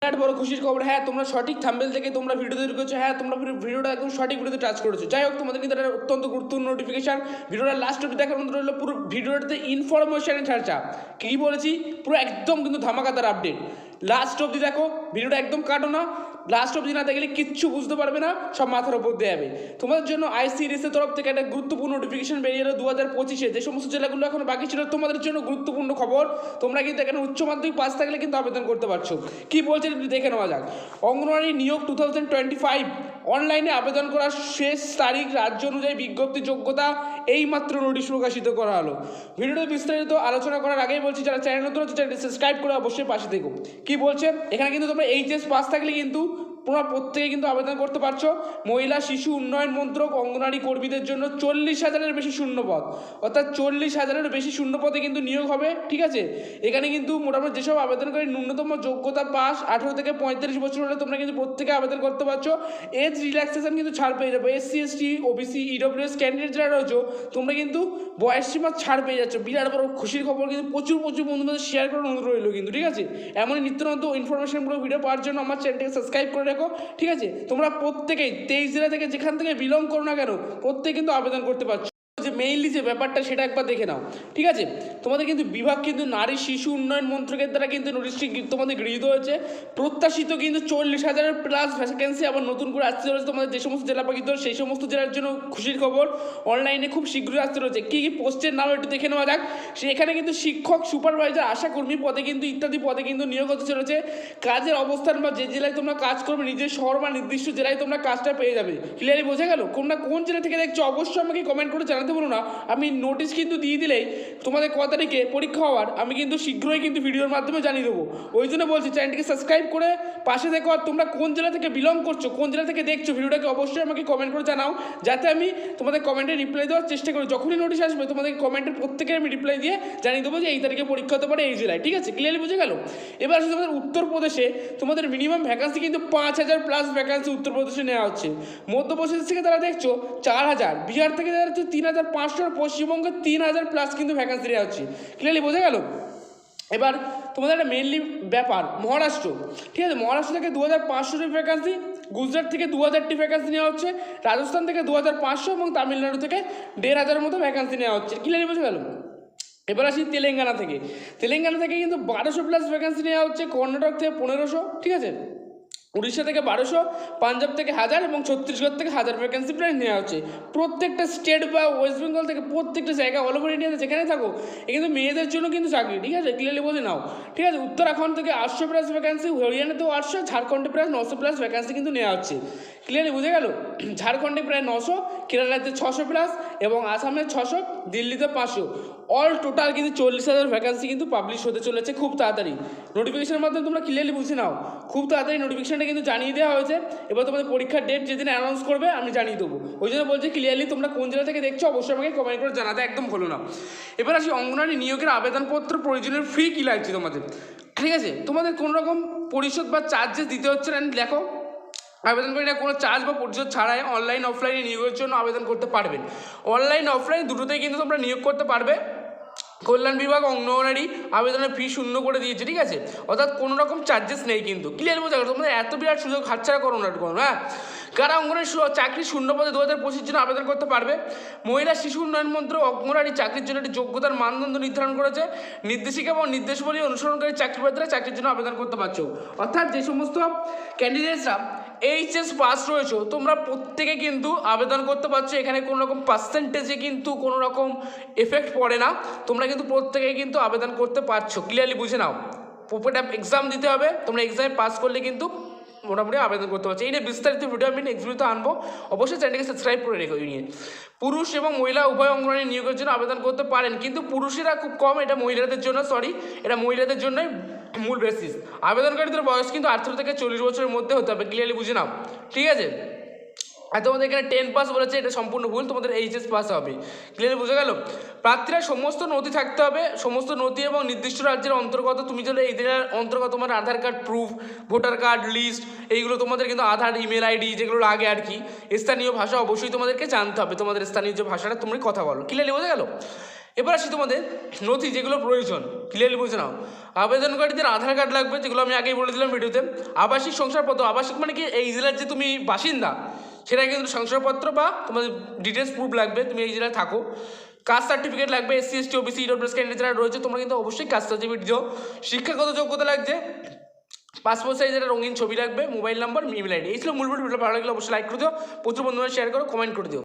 বিরাট বড় খুশির খবর। হ্যাঁ, তোমরা সঠিক থাম্বনেল থেকে তোমরা ভিডিও তৈরি করেছো। হ্যাঁ, তোমরা ভিডিওটা একদম সঠিক ভিডিওতে টাচ করেছো। যাই হোক, তোমাদের কিন্তু একটা অত্যন্ত গুরুত্বপূর্ণ নোটিফিকেশন। ভিডিওটা লাস্ট অবধি দেখার মতো রইলো। পুরো ভিডিওটাতে ইনফরমেশনের চর্চা। কি বলেছি, পুরো একদম কিন্তু ধামাকাদার আপডেট। লাস্ট অবধি দেখো, ভিডিওটা একদম কাটো না। লাস্ট অবধি না দেখলে কিচ্ছু বুঝতে পারবে না, সব মাথার উপর দিয়ে যাবে। তোমাদের জন্য আইসিডিএসের তরফ থেকে একটা গুরুত্বপূর্ণ নোটিফিকেশন বেরিয়ে এলো 2025-এ। যে সমস্ত জেলাগুলো এখন বাকি ছিল, তোমাদের জন্য গুরুত্বপূর্ণ খবর। তোমরা কিন্তু এখানে উচ্চ মাধ্যমিক পাস থাকলে কিন্তু আবেদন করতে পারছো। কি বলছে দেখে নেওয়া যাক। অঙ্গনওয়াড়ি নিয়োগ 2025 অনলাইনে আবেদন করার শেষ তারিখ। রাজ্য অনুযায়ী বিজ্ঞপ্তি যোগ্যতা এইমাত্র নোটিশ প্রকাশিত করা হলো। ভিডিওতে বিস্তারিত আলোচনা করার আগেই বলছি, যারা চ্যানেল নতুন হচ্ছে চ্যানেলটি সাবস্ক্রাইব করে অবশ্যই পাশে থেকো। কি বলছে এখানে, কিন্তু তোমরা এইচএস পাস থাকলে কিন্তু তোমরা প্রত্যেকে কিন্তু আবেদন করতে পারছো। মহিলা শিশু উন্নয়ন মন্ত্রক অঙ্গনওয়াড়ি কর্মীদের জন্য 40,000-এর বেশি শূন্যপদ, অর্থাৎ 40,000-এর বেশি শূন্যপদে কিন্তু নিয়োগ হবে। ঠিক আছে, এখানে কিন্তু মোটামুটি যেসব আবেদনকারী ন্যূনতম যোগ্যতা পাস 18 থেকে 35 বছর হলে তোমরা কিন্তু প্রত্যেকে আবেদন করতে পারছো। এজ রিল্যাক্সেশন কিন্তু ছাড় পেয়ে যাবে। SC ST OBC EWS candidate যারা রয়েছে, তোমরা কিন্তু বয়স সীমা ছাড় পেয়ে যাচ্ছ। বিরাট বড় খুশির খবর। কিন্তু প্রচুর বন্ধুদের শেয়ার করার অনুরোধ রইলো কিন্তু। ঠিক আছে, এমনই নিত্য নতুন ইনফরমেশনগুলো ভিডিও পাওয়ার জন্য আমার চ্যানেলটাকে সাবস্ক্রাইব করে রাখো। ঠিক আছে, তোমরা প্রত্যেকেই 23 জেলা থেকে যেখান থেকে বিলং করো না কেন, প্রত্যেকে কিন্তু আবেদন করতে পারছো। যে মেইনলি যে ব্যাপারটা সেটা একবার দেখে নাও। ঠিক আছে, তোমাদের কিন্তু বিভাগ কিন্তু নারী শিশু উন্নয়ন মন্ত্রকের দ্বারা কিন্তু নোটিশটি তোমাদের গৃহীত হয়েছে। প্রত্যাশিত কিন্তু 40,000-এর প্লাস ভ্যাকেন্সি আবার নতুন করে আসতে রয়েছে তোমাদের যে সমস্ত জেলা পাখিত, সেই সমস্ত জেলার জন্য খুশির খবর। অনলাইনে খুব শীঘ্রই আসতে রয়েছে। কী কী পোস্টের নাম একটু দেখে নেওয়া যাক। সেখানে কিন্তু শিক্ষক, সুপারভাইজার, আশাকর্মী পদে কিন্তু ইত্যাদি পদে কিন্তু নিয়োগ হতে চলেছে। কাজের অবস্থান বা যে জেলায় তোমরা কাজ করবে, নিজের শহর বা নির্দিষ্ট জেলায় তোমরা কাজটা পেয়ে যাবে। ক্লিয়ারলি বোঝা গেল? তোমরা কোন জেলা থেকে দেখছো অবশ্যই আমাকে কমেন্ট করে জানাতে বলো না। আমি নোটিশ কিন্তু দিয়ে দিলেই তোমাদের ক তারিখে পরীক্ষা হওয়ার আমি কিন্তু শীঘ্রই কিন্তু ভিডিওর মাধ্যমে জানিয়ে দেবো। ওই জন্য বলছি চ্যানেলটিকে সাবস্ক্রাইব করে পাশে দেখো। আর তোমরা কোন জেলা থেকে বিলং করছো, কোন জেলা থেকে দেখছো ভিডিওটাকে অবশ্যই আমাকে কমেন্ট করে জানাও, যাতে আমি তোমাদের কমেন্টে রিপ্লাই দেওয়ার চেষ্টা করি। যখনই নোটিশ আসবে তোমাদের কমেন্টের প্রত্যেকের আমি রিপ্লাই দিয়ে জানিয়ে দেবো যে এই তারিখে পরীক্ষা হতে পারে এই জেলায়। ঠিক আছে, ক্লিয়ারলি বুঝে গেল? এবার আসলে তোমাদের উত্তরপ্রদেশে তোমাদের মিনিমাম ভ্যাকান্সি কিন্তু 5,000 প্লাস ভ্যাকান্সি উত্তরপ্রদেশে নেওয়া হচ্ছে। মধ্যপ্রদেশ থেকে তারা দেখছো 4,000, বিহার থেকে তারা হচ্ছে 3,500, আর পশ্চিমবঙ্গে 3,000 প্লাস কিন্তু ভ্যাকান্সি নেওয়া হচ্ছে। ক্লিয়ারলি বোঝা গেল? এবার তোমাদের একটা মেনলি ব্যাপার মহারাষ্ট্র। ঠিক আছে, মহারাষ্ট্র থেকে 2,500 ভ্যাকান্সি, গুজরাট থেকে 2,000টি ভ্যাকান্সি নেওয়া হচ্ছে, রাজস্থান থেকে 2,500 এবং তামিলনাড়ু থেকে 1,500 মতো ভ্যাকান্সি নেওয়া হচ্ছে। ক্লিয়ারলি বোঝা গেল? এবার আসি তেলেঙ্গানা থেকে। তেলেঙ্গানা থেকে কিন্তু 1200 প্লাস ভ্যাকান্সি নেওয়া হচ্ছে, কর্ণাটক থেকে 1,500, ঠিক আছে, উড়িষ্যা থেকে 1200, পাঞ্জাব থেকে 1000 এবং ছত্তিশগড় থেকে 1000 ভ্যাকেন্সি প্রায় নেওয়া হচ্ছে। প্রত্যেকটা স্টেট বা ওয়েস্ট বেঙ্গল থেকে প্রত্যেকটা জায়গা অল ওভার ইন্ডিয়াতে যেখানে থাকো, এ কিন্তু মেয়েদের জন্য কিন্তু চাকরি। ঠিক আছে, ক্লিয়ারলি বলে নাও। ঠিক আছে, উত্তরাখণ্ড থেকে 800 প্লাস ভ্যাকেন্সি, হরিয়ানাতেও 800, ঝাড়খণ্ডে প্রায় 900 প্লাস ভ্যাকেন্সি কিন্তু নেওয়া হচ্ছে। ক্লিয়ারলি বুঝে গেল? ঝাড়খণ্ডে প্রায় 900, কেরালাতে 600 প্লাস এবং আসামে 600, দিল্লিতে 500। অল টোটাল কিন্তু 40,000 ভ্যাকান্সি কিন্তু পাবলিশ হতে চলেছে খুব তাড়াতাড়ি। নোটিফিকেশনের মাধ্যমে তোমরা ক্লিয়ারলি বুঝে নাও, খুব তাড়াতাড়ি নোটিফিকেশনটা কিন্তু জানিয়ে দেওয়া হয়েছে। এবার তোমাদের পরীক্ষার ডেট যেদিন অ্যানাউন্স করবে আমি জানিয়ে দেবো। ওই জন্য বলছি ক্লিয়ারলি তোমরা কোন জেলা থেকে দেখছো অবশ্যই আমাকে কমেন্ট করে জানাতে একদম ভুলো না। এবার আসি অঙ্গনওয়াড়ি নিয়োগের আবেদনপত্র প্রয়োজনীয় ফি কী লাগছে তোমাদের। ঠিক আছে, তোমাদের কোনো রকম পরিশোধ বা চার্জেস দিতে হচ্ছে না। দেখো, আবেদনকারীরা কোনো চার্জ বা পরিশোধ ছাড়াই অনলাইন অফলাইনে নিয়োগের জন্য আবেদন করতে পারবেন। অনলাইন অফলাইন দুটোতেই কিন্তু তোমরা নিয়োগ করতে পারবে। কল্যাণ বিভাগ অঙ্গনওয়াড়ি আবেদনের ফি শূন্য করে দিয়েছে। ঠিক আছে, অর্থাৎ কোনো রকম চার্জেস নেই কিন্তু। ক্লিয়ার বোঝা গেল? তোমরা এত বিরাট সুযোগ হাতছাড়া করো না। হ্যাঁ, কারা অঙ্গনওয়াড়ি চাকরি শূন্য পদে 2025 জন্য আবেদন করতে পারবে। মহিলা শিশু উন্নয়ন মন্ত্রক অঙ্গনওয়াড়ি চাকরির জন্য একটি যোগ্যতার মানদণ্ড নির্ধারণ করেছে। নির্দেশিকা এবং নির্দেশাবলী অনুসরণকারী চাকরিপ্রার্থীরা চাকরির জন্য আবেদন করতে পারছো। অর্থাৎ যে সমস্ত ক্যান্ডিডেটসরা এইচএস পাস রয়েছে তোমরা প্রত্যেকে কিন্তু আবেদন করতে পারছো। এখানে কোনো রকম পার্সেন্টেজে কিন্তু কোনো রকম এফেক্ট পড়ে না। তোমরা কিন্তু প্রত্যেকে কিন্তু আবেদন করতে পারছো। ক্লিয়ারলি বুঝে নাও, প্রপারটা এক্সাম দিতে হবে। তোমরা এক্সামে পাস করলে কিন্তু মোটামুটি আবেদন করতে পারছো। এই নিয়ে বিস্তারিত ভিডিও আমি নেক্সট ভিডিওতে আনবো। অবশ্যই চ্যানেলকে সাবস্ক্রাইব করে রেখো। এই নিয়ে পুরুষ এবং মহিলা উভয় অঙ্গনওয়াড়ি নিয়োগের জন্য আবেদন করতে পারেন, কিন্তু পুরুষেরা খুব কম। এটা মহিলাদের জন্য, এটা মহিলাদের জন্যই মূল বেসিস। আবেদনকারীদের বয়স কিন্তু 18 থেকে 40 বছরের মধ্যে হতে হবে। ক্লিয়ারলি বুঝে নাও, ঠিক আছে? আর তোমাদের এখানে 10 পাস বলেছে, এটা সম্পূর্ণ ভুল, তোমাদের এইচএস পাস হবে। ক্লিয়ারলি বুঝে গেল? প্রার্থীরা সমস্ত নথি থাকতে হবে, সমস্ত নথি এবং নির্দিষ্ট রাজ্যের অন্তর্গত। তুমি যদি এই জেলার অন্তর্গত তোমার Aadhaar card proof, voter card list, এইগুলো তোমাদের কিন্তু আধার, ইমেল আইডি যেগুলো লাগে আর কি। স্থানীয় ভাষা অবশ্যই তোমাদেরকে জানতে হবে, তোমাদের স্থানীয় যে ভাষাটা তুমি কথা বলো। ক্লিয়ারলি বোঝা গেল? এবার আসি তোমাদের নথি যেগুলো প্রয়োজন, ক্লিয়ারলি বুঝে নাও। আবেদনকারীদের আধার কার্ড লাগবে, যেগুলো আমি আগেই বলে দিলাম ভিডিওতে। আবাসিক শংসাপত্র, আবাসিক মানে কি এই জেলার যে তুমি বাসিন্দা সেটা কিন্তু শংসাপত্র বা তোমাদের ডিটেলস প্রুফ লাগবে, তুমি এই জেলায় থাকো। কাস্ট সার্টিফিকেট লাগবে, SC ST OBC EWS candidate যারা রয়েছে তোমরা কিন্তু অবশ্যই কাস্ট সার্টিফিকেট দিও। শিক্ষাগত যোগ্যতা লাগছে, পাসপোর্ট সাইজের রঙিন ছবি লাগবে, মোবাইল নাম্বার, ইমেল আইডি। এই ছিল মূল ভিডিও। ভালো লাগলে অবশ্যই লাইক করে দিও, প্রচুর বন্ধুরা শেয়ার করো, কমেন্ট করে দিও।